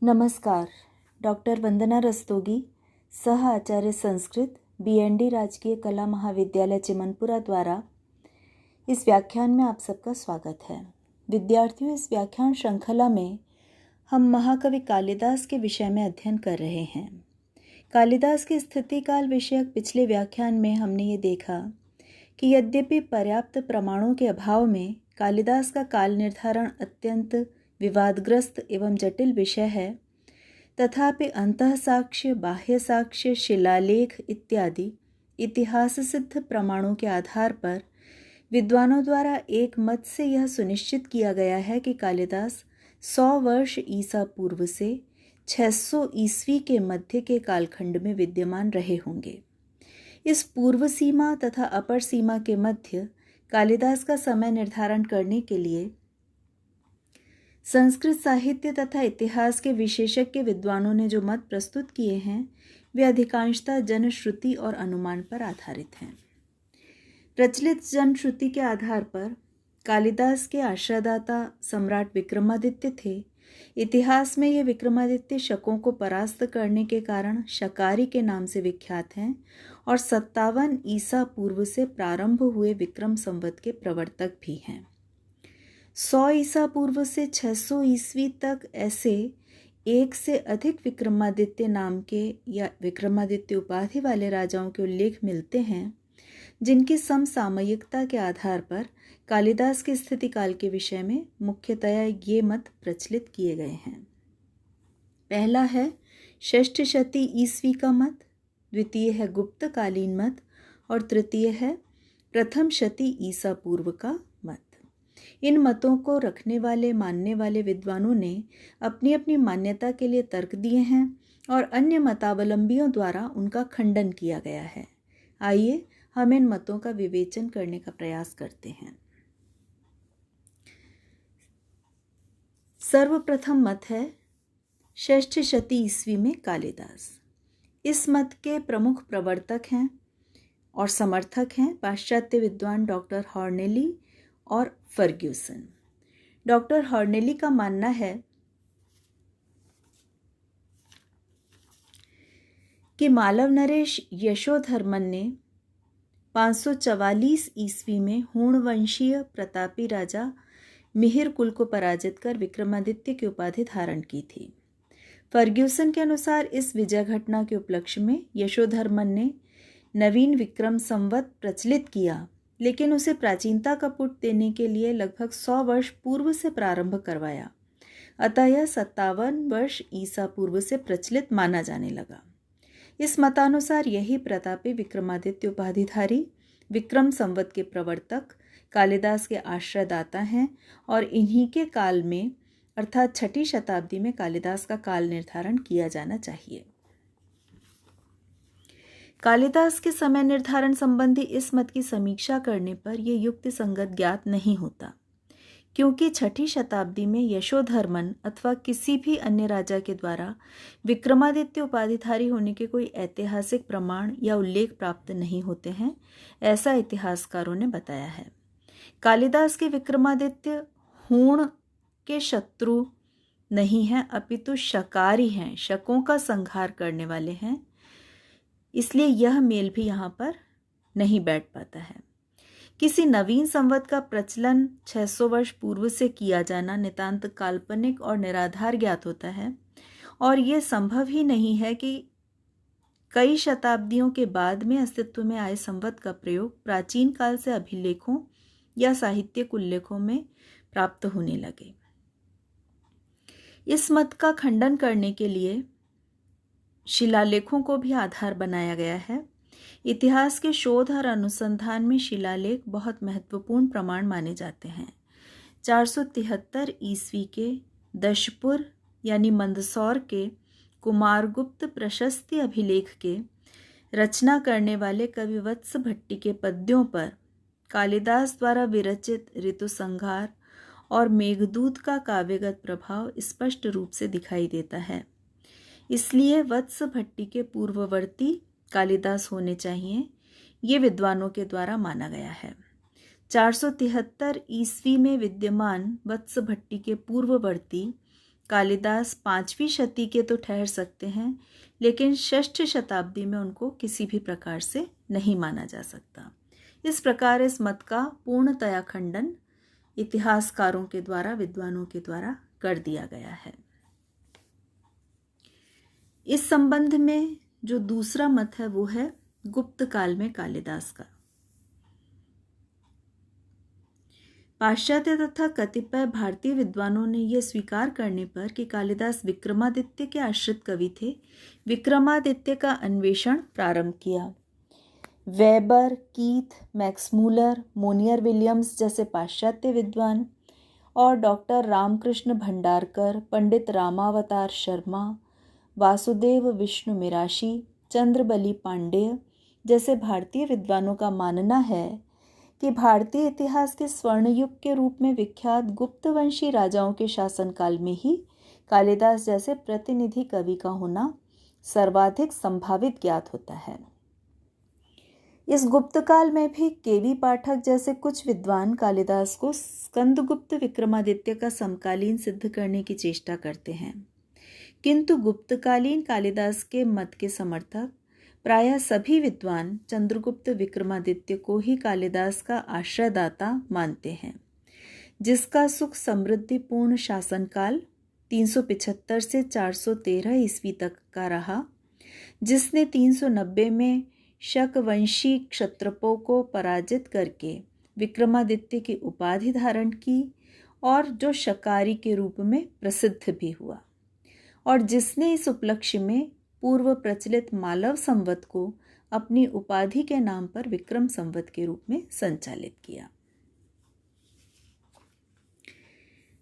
नमस्कार। डॉक्टर वंदना रस्तोगी, सह आचार्य संस्कृत, BND राजकीय कला महाविद्यालय चिमनपुरा द्वारा इस व्याख्यान में आप सबका स्वागत है। विद्यार्थियों, इस व्याख्यान श्रृंखला में हम महाकवि कालिदास के विषय में अध्ययन कर रहे हैं। कालिदास के स्थिति काल विषयक पिछले व्याख्यान में हमने ये देखा कि यद्यपि पर्याप्त प्रमाणों के अभाव में कालिदास का काल निर्धारण अत्यंत विवादग्रस्त एवं जटिल विषय है, तथापि अंतःसाक्ष्य, बाह्य साक्ष्य, शिलालेख इत्यादि इतिहास सिद्ध प्रमाणों के आधार पर विद्वानों द्वारा एक मत से यह सुनिश्चित किया गया है कि कालिदास 100 वर्ष ईसा पूर्व से 600 ईस्वी के मध्य के कालखंड में विद्यमान रहे होंगे। इस पूर्व सीमा तथा अपर सीमा के मध्य कालिदास का समय निर्धारण करने के लिए संस्कृत साहित्य तथा इतिहास के विशेषज्ञ विद्वानों ने जो मत प्रस्तुत किए हैं वे अधिकांशतः जनश्रुति और अनुमान पर आधारित हैं। प्रचलित जनश्रुति के आधार पर कालिदास के आश्रयदाता सम्राट विक्रमादित्य थे। इतिहास में ये विक्रमादित्य शकों को परास्त करने के कारण शकारी के नाम से विख्यात हैं और 57 ईसा पूर्व से प्रारंभ हुए विक्रम संवत के प्रवर्तक भी हैं। 100 ईसा पूर्व से 600 ईस्वी तक ऐसे एक से अधिक विक्रमादित्य नाम के या विक्रमादित्य उपाधि वाले राजाओं के उल्लेख मिलते हैं, जिनकी समसामयिकता के आधार पर कालिदास के स्थिति काल के विषय में मुख्यतया ये मत प्रचलित किए गए हैं। पहला है षष्ठ शती ईस्वी का मत, द्वितीय है गुप्तकालीन मत और तृतीय है प्रथम शती ईसा पूर्व का मत। इन मतों को रखने वाले मानने वाले विद्वानों ने अपनी अपनी मान्यता के लिए तर्क दिए हैं और अन्य मतावलंबियों द्वारा उनका खंडन किया गया है। आइए हम इन मतों का विवेचन करने का प्रयास करते हैं। सर्वप्रथम मत है षष्ठ शती ईस्वी में कालिदास। इस मत के प्रमुख प्रवर्तक हैं और समर्थक हैं पाश्चात्य विद्वान डॉक्टर हॉर्नेली और फर्ग्यूसन। डॉक्टर हॉर्नेली का मानना है कि मालव नरेश यशोधर्मन ने 544 ईस्वी में हूण वंशीय प्रतापी राजा मिहिर कुल को पराजित कर विक्रमादित्य की उपाधि धारण की थी। फर्ग्यूसन के अनुसार इस विजय घटना के उपलक्ष्य में यशोधर्मन ने नवीन विक्रम संवत प्रचलित किया, लेकिन उसे प्राचीनता का पुट देने के लिए लगभग 100 वर्ष पूर्व से प्रारंभ करवाया। अतः यह 57 वर्ष ईसा पूर्व से प्रचलित माना जाने लगा। इस मतानुसार यही प्रतापी विक्रमादित्य उपाधिधारी विक्रम संवत के प्रवर्तक कालिदास के आश्रयदाता हैं और इन्हीं के काल में अर्थात 6ठी शताब्दी में कालिदास का काल निर्धारण किया जाना चाहिए। कालिदास के समय निर्धारण संबंधी इस मत की समीक्षा करने पर यह युक्ति संगत ज्ञात नहीं होता, क्योंकि 6ठी शताब्दी में यशोधर्मन अथवा किसी भी अन्य राजा के द्वारा विक्रमादित्य उपाधिधारी होने के कोई ऐतिहासिक प्रमाण या उल्लेख प्राप्त नहीं होते हैं, ऐसा इतिहासकारों ने बताया है। कालिदास के विक्रमादित्य हूण के शत्रु नहीं हैं, अपितु शकारी हैं, शकों का संहार करने वाले हैं। इसलिए यह मेल भी यहाँ पर नहीं बैठ पाता है। किसी नवीन संवत का प्रचलन 600 वर्ष पूर्व से किया जाना नितांत काल्पनिक और निराधार ज्ञात होता है और ये संभव ही नहीं है कि कई शताब्दियों के बाद में अस्तित्व में आए संवत का प्रयोग प्राचीन काल से अभिलेखों या साहित्यिक उल्लेखों में प्राप्त होने लगे। इस मत का खंडन करने के लिए शिलालेखों को भी आधार बनाया गया है। इतिहास के शोध और अनुसंधान में शिलालेख बहुत महत्वपूर्ण प्रमाण माने जाते हैं। 473 ईस्वी के दशपुर यानी मंदसौर के कुमारगुप्त प्रशस्ति अभिलेख के रचना करने वाले कवि वत्स भट्टी के पद्यों पर कालिदास द्वारा विरचित ऋतुसंहार और मेघदूत का काव्यगत प्रभाव स्पष्ट रूप से दिखाई देता है। इसलिए वत्स भट्टी के पूर्ववर्ती कालिदास होने चाहिए, ये विद्वानों के द्वारा माना गया है। 473 ईस्वी में विद्यमान वत्स भट्टी के पूर्ववर्ती कालिदास 5वीं शती के तो ठहर सकते हैं, लेकिन 6ठी शताब्दी में उनको किसी भी प्रकार से नहीं माना जा सकता। इस प्रकार इस मत का पूर्णतया खंडन इतिहासकारों के द्वारा, विद्वानों के द्वारा कर दिया गया है। इस संबंध में जो दूसरा मत है वो है गुप्त काल में कालिदास का। पाश्चात्य तथा कतिपय भारतीय विद्वानों ने यह स्वीकार करने पर कि कालिदास विक्रमादित्य के आश्रित कवि थे, विक्रमादित्य का अन्वेषण प्रारंभ किया। Weber, Keith, Max Muller, Monier Williams जैसे पाश्चात्य विद्वान और डॉक्टर रामकृष्ण भंडारकर, पंडित रामावतार शर्मा, वासुदेव विष्णु मिराशी, चंद्रबली पांडेय जैसे भारतीय विद्वानों का मानना है कि भारतीय इतिहास के स्वर्ण युग के रूप में विख्यात गुप्तवंशी राजाओं के शासनकाल में ही कालिदास जैसे प्रतिनिधि कवि का होना सर्वाधिक संभावित ज्ञात होता है। इस गुप्त काल में भी केवी पाठक जैसे कुछ विद्वान कालिदास को स्कंदगुप्त विक्रमादित्य का समकालीन सिद्ध करने की चेष्टा करते हैं, किंतु गुप्तकालीन कालिदास के मत के समर्थक प्रायः सभी विद्वान चंद्रगुप्त विक्रमादित्य को ही कालिदास का आश्रयदाता मानते हैं, जिसका सुख समृद्धिपूर्ण शासनकाल 375 से 413 ईस्वी तक का रहा, जिसने 390 में शकवंशी क्षत्रपों को पराजित करके विक्रमादित्य की उपाधि धारण की और जो शकारी के रूप में प्रसिद्ध भी हुआ, और जिसने इस उपलक्ष्य में पूर्व प्रचलित मालव संवत को अपनी उपाधि के नाम पर विक्रम संवत के रूप में संचालित किया।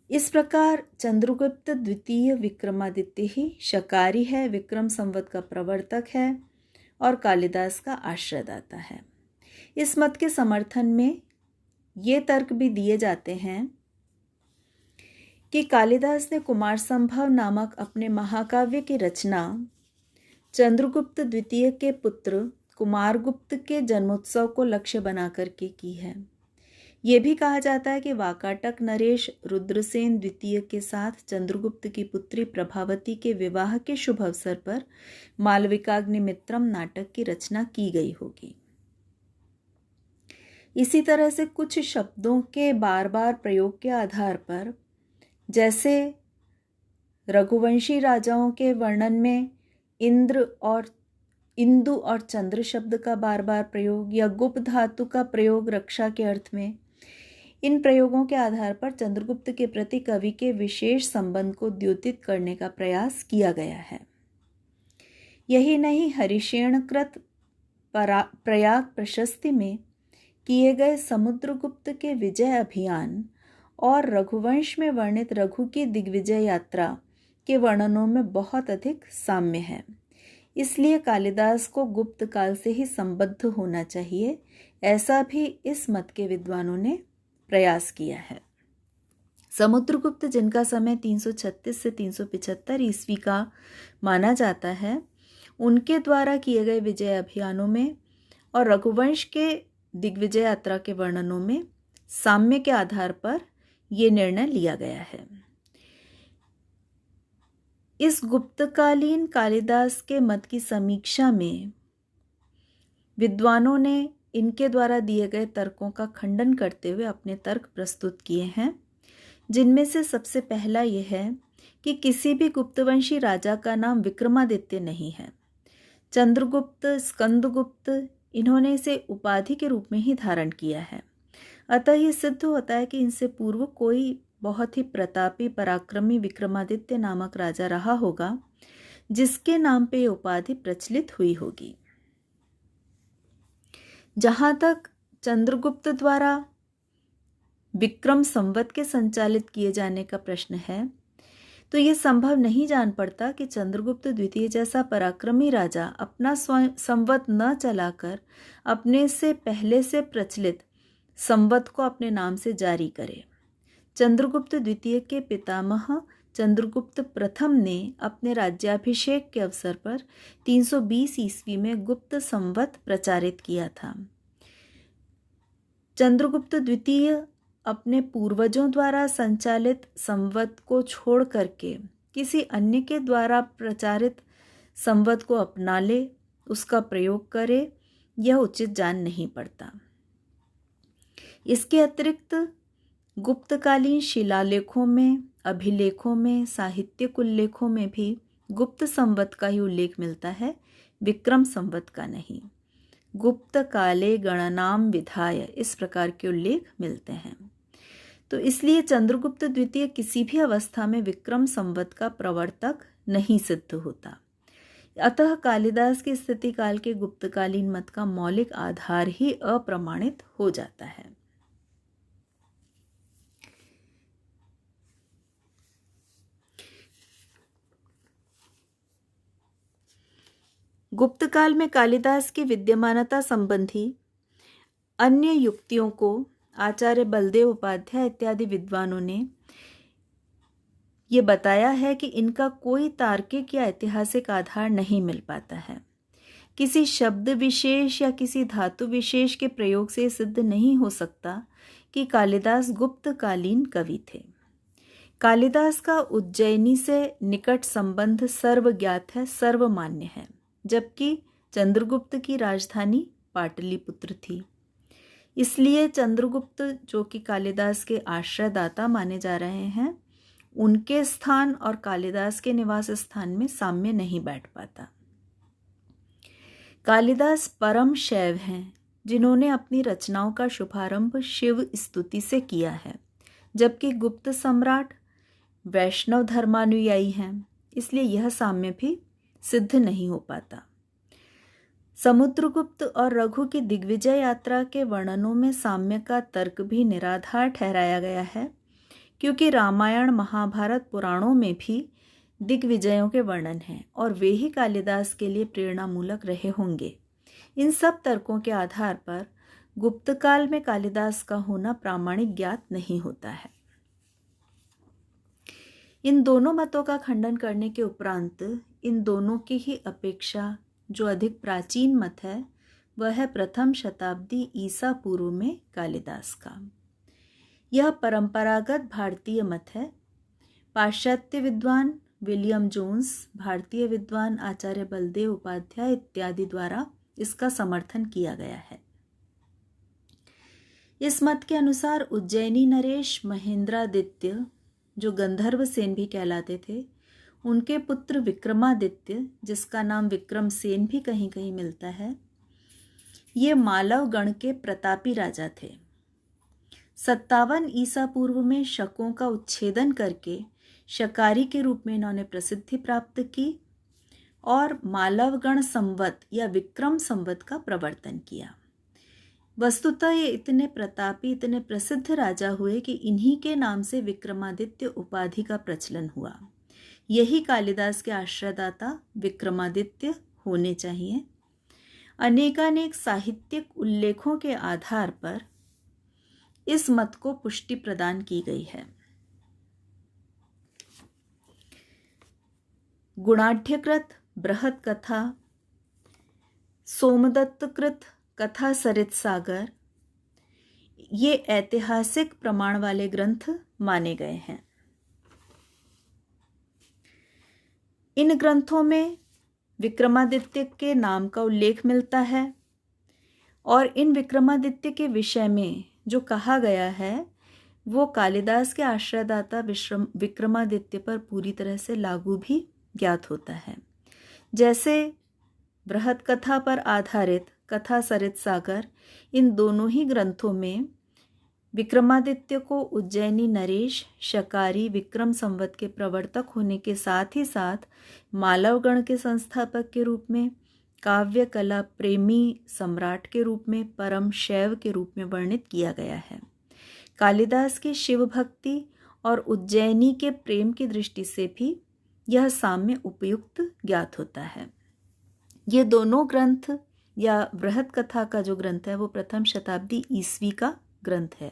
इस प्रकार चंद्रगुप्त द्वितीय विक्रमादित्य ही शकारी है, विक्रम संवत का प्रवर्तक है और कालिदास का आश्रयदाता है। इस मत के समर्थन में ये तर्क भी दिए जाते हैं कि कालिदास ने कुमार संभव नामक अपने महाकाव्य की रचना चंद्रगुप्त द्वितीय के पुत्र कुमारगुप्त के जन्मोत्सव को लक्ष्य बनाकर के की है। ये भी कहा जाता है कि वाकाटक नरेश रुद्रसेन द्वितीय के साथ चंद्रगुप्त की पुत्री प्रभावती के विवाह के शुभ अवसर पर मालविकाग्निमित्रम नाटक की रचना की गई होगी। इसी तरह से कुछ शब्दों के बार बार प्रयोग के आधार पर, जैसे रघुवंशी राजाओं के वर्णन में इंदु और चंद्र शब्द का बार बार प्रयोग या गुप धातु का प्रयोग रक्षा के अर्थ में, इन प्रयोगों के आधार पर चंद्रगुप्त के प्रति कवि के विशेष संबंध को द्योतित करने का प्रयास किया गया है। यही नहीं, हरिशेणकृत प्रयाग प्रशस्ति में किए गए समुद्रगुप्त के विजय अभियान और रघुवंश में वर्णित रघु की दिग्विजय यात्रा के वर्णनों में बहुत अधिक साम्य है। इसलिए कालिदास को गुप्त काल से ही संबद्ध होना चाहिए, ऐसा भी इस मत के विद्वानों ने प्रयास किया है। समुद्रगुप्त, जिनका समय 336 से 375 ईस्वी का माना जाता है, उनके द्वारा किए गए विजय अभियानों में और रघुवंश के दिग्विजय यात्रा के वर्णनों में साम्य के आधार पर यह निर्णय लिया गया है। इस गुप्तकालीन कालिदास के मत की समीक्षा में विद्वानों ने इनके द्वारा दिए गए तर्कों का खंडन करते हुए अपने तर्क प्रस्तुत किए हैं, जिनमें से सबसे पहला यह है कि किसी भी गुप्तवंशी राजा का नाम विक्रमादित्य नहीं है। चंद्रगुप्त, स्कंदगुप्त, इन्होंने इसे उपाधि के रूप में ही धारण किया है। अतः यह सिद्ध होता है कि इनसे पूर्व कोई बहुत ही प्रतापी पराक्रमी विक्रमादित्य नामक राजा रहा होगा, जिसके नाम पे उपाधि प्रचलित हुई होगी। जहां तक चंद्रगुप्त द्वारा विक्रम संवत के संचालित किए जाने का प्रश्न है, तो यह संभव नहीं जान पड़ता कि चंद्रगुप्त द्वितीय जैसा पराक्रमी राजा अपना संवत न चलाकर अपने से पहले से प्रचलित संवत को अपने नाम से जारी करे। चंद्रगुप्त द्वितीय के पितामह चंद्रगुप्त प्रथम ने अपने राज्याभिषेक के अवसर पर 320 ईस्वी में गुप्त संवत प्रचारित किया था। चंद्रगुप्त द्वितीय अपने पूर्वजों द्वारा संचालित संवत को छोड़ करके किसी अन्य के द्वारा प्रचारित संवत को अपना ले, उसका प्रयोग करे, यह उचित जान नहीं पड़ता। इसके अतिरिक्त गुप्तकालीन शिलालेखों में, अभिलेखों में, साहित्यिक उल्लेखों में भी गुप्त संवत का ही उल्लेख मिलता है, विक्रम संवत का नहीं। गुप्त काले गणनाम विधाय, इस प्रकार के उल्लेख मिलते हैं। तो इसलिए चंद्रगुप्त द्वितीय किसी भी अवस्था में विक्रम संवत का प्रवर्तक नहीं सिद्ध होता। अतः कालिदास की स्थिति काल के गुप्तकालीन मत का मौलिक आधार ही अप्रमाणित हो जाता है। गुप्तकाल में कालिदास की विद्यमानता संबंधी अन्य युक्तियों को आचार्य बलदेव उपाध्याय इत्यादि विद्वानों ने ये बताया है कि इनका कोई तार्किक या ऐतिहासिक आधार नहीं मिल पाता है। किसी शब्द विशेष या किसी धातु विशेष के प्रयोग से सिद्ध नहीं हो सकता कि कालिदास गुप्तकालीन कवि थे। कालिदास का उज्जैनी से निकट संबंध सर्वज्ञात है, सर्वमान्य है, जबकि चंद्रगुप्त की राजधानी पाटलिपुत्र थी। इसलिए चंद्रगुप्त, जो कि कालिदास के आश्रयदाता माने जा रहे हैं, उनके स्थान और कालिदास के निवास स्थान में साम्य नहीं बैठ पाता। कालिदास परम शैव हैं, जिन्होंने अपनी रचनाओं का शुभारंभ शिव स्तुति से किया है, जबकि गुप्त सम्राट वैष्णव धर्मानुयायी हैं। इसलिए यह साम्य भी सिद्ध नहीं हो पाता। समुद्रगुप्त और रघु की दिग्विजय यात्रा के वर्णनों में साम्य का तर्क भी निराधार ठहराया गया है, क्योंकि रामायण, महाभारत, पुराणों में भी दिग्विजयों के वर्णन हैं और वे ही कालिदास के लिए प्रेरणामूलक रहे होंगे। इन सब तर्कों के आधार पर गुप्तकाल में कालिदास का होना प्रामाणिक ज्ञात नहीं होता है। इन दोनों मतों का खंडन करने के उपरांत इन दोनों की ही अपेक्षा जो अधिक प्राचीन मत है, वह है प्रथम शताब्दी ईसा पूर्व में कालिदास का। यह परंपरागत भारतीय मत है। पाश्चात्य विद्वान विलियम जोन्स, भारतीय विद्वान आचार्य बलदेव उपाध्याय इत्यादि द्वारा इसका समर्थन किया गया है। इस मत के अनुसार उज्जैनी नरेश महेंद्रादित्य, जो गंधर्व सेन भी कहलाते थे, उनके पुत्र विक्रमादित्य, जिसका नाम विक्रम सेन भी कहीं कहीं मिलता है, ये मालव गण के प्रतापी राजा थे। 57 ईसा पूर्व में शकों का उच्छेदन करके शकारी के रूप में इन्होंने प्रसिद्धि प्राप्त की और मालवगण संवत या विक्रम संवत का प्रवर्तन किया। वस्तुतः ये इतने प्रतापी, इतने प्रसिद्ध राजा हुए कि इन्हीं के नाम से विक्रमादित्य उपाधि का प्रचलन हुआ। यही कालिदास के आश्रयदाता विक्रमादित्य होने चाहिए। अनेकानेक साहित्यिक उल्लेखों के आधार पर इस मत को पुष्टि प्रदान की गई है। गुणाढ्यकृत बृहत कथा, सोमदत्तकृत कथा सरित सागर, ये ऐतिहासिक प्रमाण वाले ग्रंथ माने गए हैं। इन ग्रंथों में विक्रमादित्य के नाम का उल्लेख मिलता है और इन विक्रमादित्य के विषय में जो कहा गया है वो कालिदास के आश्रयदाता विक्रमादित्य पर पूरी तरह से लागू भी ज्ञात होता है। जैसे बृहत कथा पर आधारित कथा सरित सागर, इन दोनों ही ग्रंथों में विक्रमादित्य को उज्जैनी नरेश, शकारी, विक्रम संवत के प्रवर्तक होने के साथ ही साथ मालवगण के संस्थापक के रूप में, काव्य कला प्रेमी सम्राट के रूप में, परम शैव के रूप में वर्णित किया गया है। कालिदास की शिव भक्ति और उज्जैनी के प्रेम की दृष्टि से भी यह साम्य उपयुक्त ज्ञात होता है। ये दोनों ग्रंथ या बृहत कथा का जो ग्रंथ है वो प्रथम शताब्दी ईस्वी का ग्रंथ है।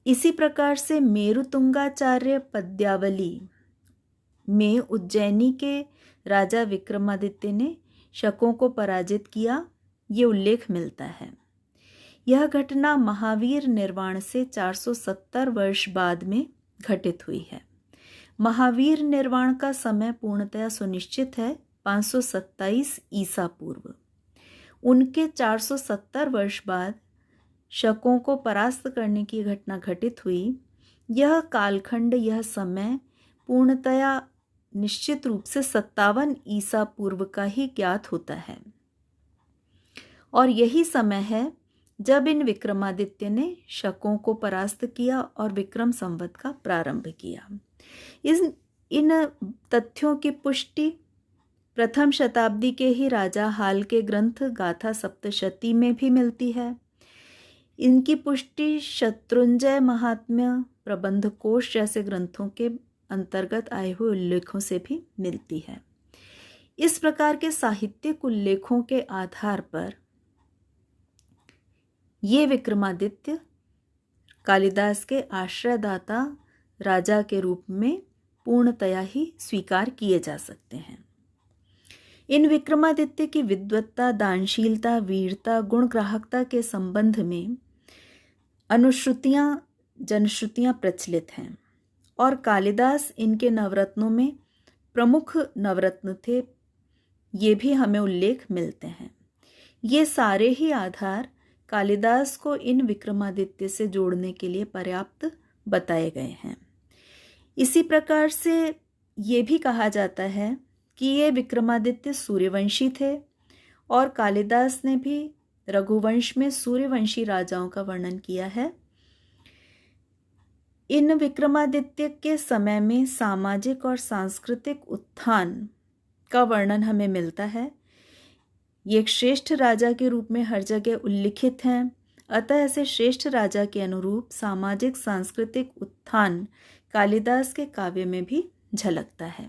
इसी प्रकार से मेरुतुंगाचार्य पद्यावली में उज्जैनी के राजा विक्रमादित्य ने शकों को पराजित किया, ये उल्लेख मिलता है। यह घटना महावीर निर्वाण से 470 वर्ष बाद में घटित हुई है। महावीर निर्वाण का समय पूर्णतया सुनिश्चित है 527 ईसा पूर्व। उनके 470 वर्ष बाद शकों को परास्त करने की घटना घटित हुई। यह कालखंड, यह समय पूर्णतया निश्चित रूप से 57 ईसा पूर्व का ही ज्ञात होता है और यही समय है जब इन विक्रमादित्य ने शकों को परास्त किया और विक्रम संवत का प्रारंभ किया। इन तथ्यों की पुष्टि प्रथम शताब्दी के ही राजा हाल के ग्रंथ गाथा सप्तशती में भी मिलती है। इनकी पुष्टि शत्रुंजय महात्म्य, प्रबंध कोश जैसे ग्रंथों के अंतर्गत आए हुए उल्लेखों से भी मिलती है। इस प्रकार के साहित्यिक उल्लेखों के आधार पर ये विक्रमादित्य कालिदास के आश्रयदाता राजा के रूप में पूर्णतया ही स्वीकार किए जा सकते हैं। इन विक्रमादित्य की विद्वत्ता, दानशीलता, वीरता, गुणग्राहकता के संबंध में अनुश्रुतियां, जनश्रुतियां प्रचलित हैं और कालिदास इनके नवरत्नों में प्रमुख नवरत्न थे, ये भी हमें उल्लेख मिलते हैं। ये सारे ही आधार कालिदास को इन विक्रमादित्य से जोड़ने के लिए पर्याप्त बताए गए हैं। इसी प्रकार से ये भी कहा जाता है कि ये विक्रमादित्य सूर्यवंशी थे और कालिदास ने भी रघुवंश में सूर्यवंशी राजाओं का वर्णन किया है। इन विक्रमादित्य के समय में सामाजिक और सांस्कृतिक उत्थान का वर्णन हमें मिलता है। ये एक श्रेष्ठ राजा के रूप में हर जगह उल्लिखित हैं। अतः ऐसे श्रेष्ठ राजा के अनुरूप सामाजिक सांस्कृतिक उत्थान कालिदास के काव्य में भी झलकता है।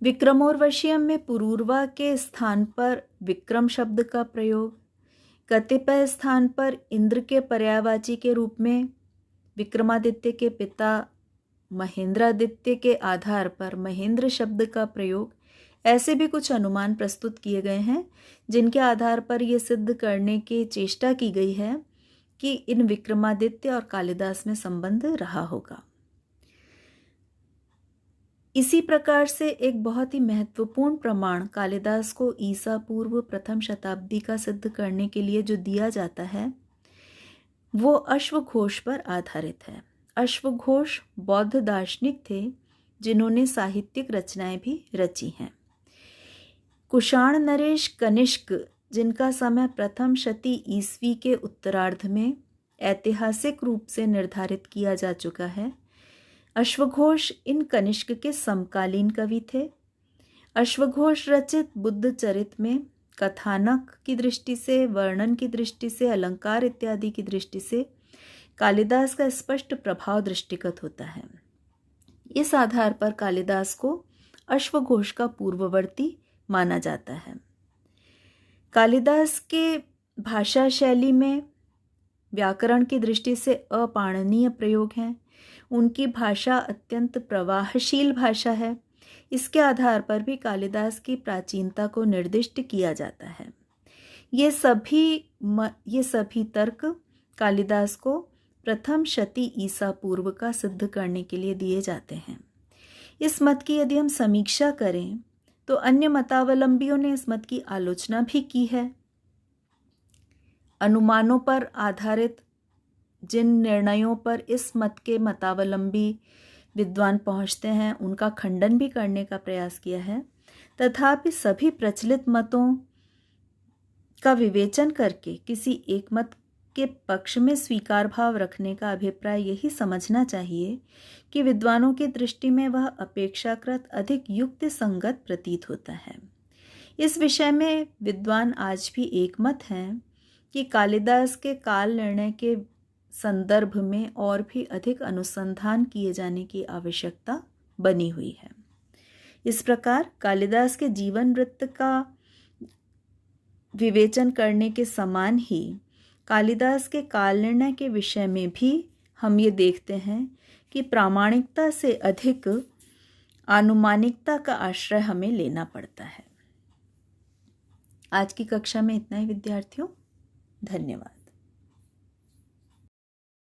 विक्रमोर्वशीयम में पुरूरवा के स्थान पर विक्रम शब्द का प्रयोग, कतिपय स्थान पर इंद्र के पर्यायवाची के रूप में विक्रमादित्य के पिता महेंद्रादित्य के आधार पर महेंद्र शब्द का प्रयोग, ऐसे भी कुछ अनुमान प्रस्तुत किए गए हैं जिनके आधार पर यह सिद्ध करने की चेष्टा की गई है कि इन विक्रमादित्य और कालिदास में संबंध रहा होगा। इसी प्रकार से एक बहुत ही महत्वपूर्ण प्रमाण कालिदास को ईसा पूर्व प्रथम शताब्दी का सिद्ध करने के लिए जो दिया जाता है वो अश्वघोष पर आधारित है। अश्वघोष बौद्ध दार्शनिक थे जिन्होंने साहित्यिक रचनाएं भी रची हैं। कुषाण नरेश कनिष्क, जिनका समय प्रथम शती ईस्वी के उत्तरार्ध में ऐतिहासिक रूप से निर्धारित किया जा चुका है, अश्वघोष इन कनिष्क के समकालीन कवि थे। अश्वघोष रचित बुद्ध चरित में कथानक की दृष्टि से, वर्णन की दृष्टि से, अलंकार इत्यादि की दृष्टि से कालिदास का स्पष्ट प्रभाव दृष्टिगत होता है। इस आधार पर कालिदास को अश्वघोष का पूर्ववर्ती माना जाता है। कालिदास के भाषा शैली में व्याकरण की दृष्टि से अपाणनीय प्रयोग हैं। उनकी भाषा अत्यंत प्रवाहशील भाषा है। इसके आधार पर भी कालिदास की प्राचीनता को निर्दिष्ट किया जाता है। ये सभी तर्क कालिदास को प्रथम शती ईसा पूर्व का सिद्ध करने के लिए दिए जाते हैं। इस मत की यदि हम समीक्षा करें तो अन्य मतावलंबियों ने इस मत की आलोचना भी की है। अनुमानों पर आधारित जिन निर्णयों पर इस मत के मतावलंबी विद्वान पहुंचते हैं उनका खंडन भी करने का प्रयास किया है। तथापि सभी प्रचलित मतों का विवेचन करके किसी एक मत के पक्ष में स्वीकार भाव रखने का अभिप्राय यही समझना चाहिए कि विद्वानों की दृष्टि में वह अपेक्षाकृत अधिक युक्ति संगत प्रतीत होता है। इस विषय में विद्वान आज भी एकमत हैं कि कालिदास के काल निर्णय के संदर्भ में और भी अधिक अनुसंधान किए जाने की आवश्यकता बनी हुई है। इस प्रकार कालिदास के जीवन वृत्त का विवेचन करने के समान ही कालिदास के काल निर्णय के विषय में भी हम ये देखते हैं कि प्रामाणिकता से अधिक आनुमानिकता का आश्रय हमें लेना पड़ता है। आज की कक्षा में इतना ही विद्यार्थियों, धन्यवाद।